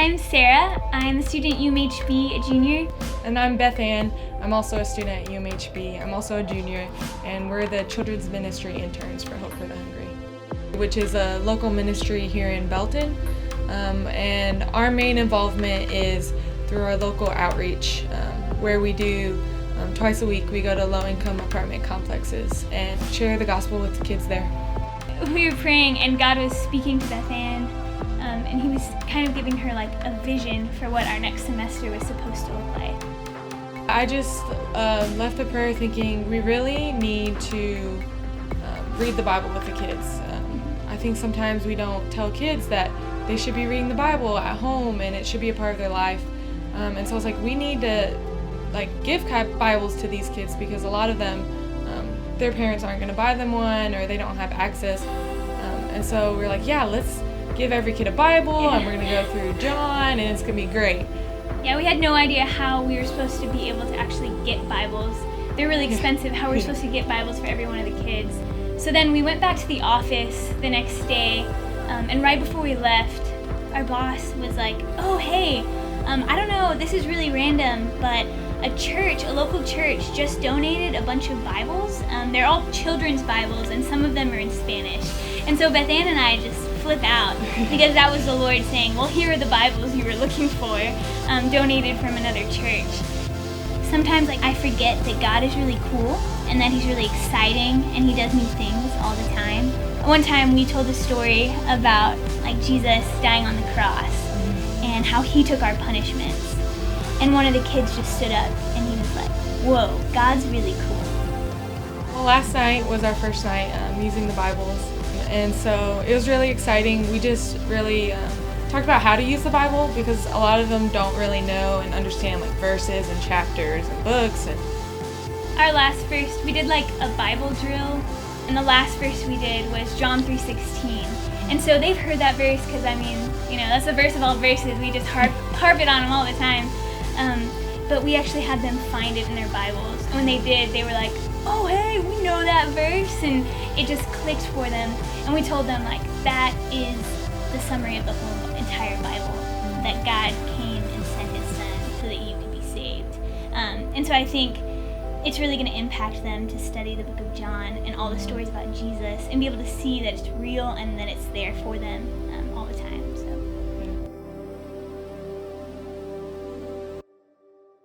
I'm Sarah. I'm a student at UMHB, a junior. And I'm Beth Ann. I'm also a student at UMHB. I'm also a junior, and we're the children's ministry interns for Hope for the Hungry, which is a local ministry here in Belton. And our main involvement is through our local outreach, where we do twice a week we go to low-income apartment complexes and share the gospel with the kids there. We were praying and God was speaking to Beth Ann, and he was kind of giving her like a vision for what our next semester was supposed to look like. I just left the prayer thinking we really need to read the Bible with the kids. I think sometimes we don't tell kids that they should be reading the Bible at home and it should be a part of their life. And so I was like, we need to give Bibles to these kids because a lot of them, their parents aren't going to buy them one or they don't have access. And so we're like, yeah, let's give every kid a Bible and we're going to go through John and it's going to be great. Yeah, we had no idea how we were supposed to be able to actually get Bibles. They're really expensive, how we're supposed to get Bibles for every one of the kids. So then we went back to the office the next day, and right before we left, our boss was like, oh, hey, I don't know, this is really random, but a local church just donated a bunch of Bibles. They're all children's Bibles, and some of them are in Spanish. And so Beth Ann and I just flip out because that was the Lord saying, well, here are the Bibles you were looking for, donated from another church. Sometimes I forget that God is really cool and that he's really exciting and he does new things all the time. One time we told a story about Jesus dying on the cross and how he took our punishments. And one of the kids just stood up and he was like, whoa, God's really cool. Well, last night was our first night using the Bibles, and so it was really exciting. We just really talked about how to use the Bible because a lot of them don't really know and understand verses and chapters and books. And our last verse, we did a Bible drill, and the last verse we did was John 3:16. And so they've heard that verse because that's the verse of all verses. We just harp it on them all the time. But we actually had them find it in their Bibles. And when they did, they were like, oh, hey, we know that verse. And it just clicked for them. And we told them, that is the summary of the whole entire Bible, that God came and sent his son so that you could be saved. And so I think it's really going to impact them to study the book of John and all the stories about Jesus and be able to see that it's real and that it's there for them.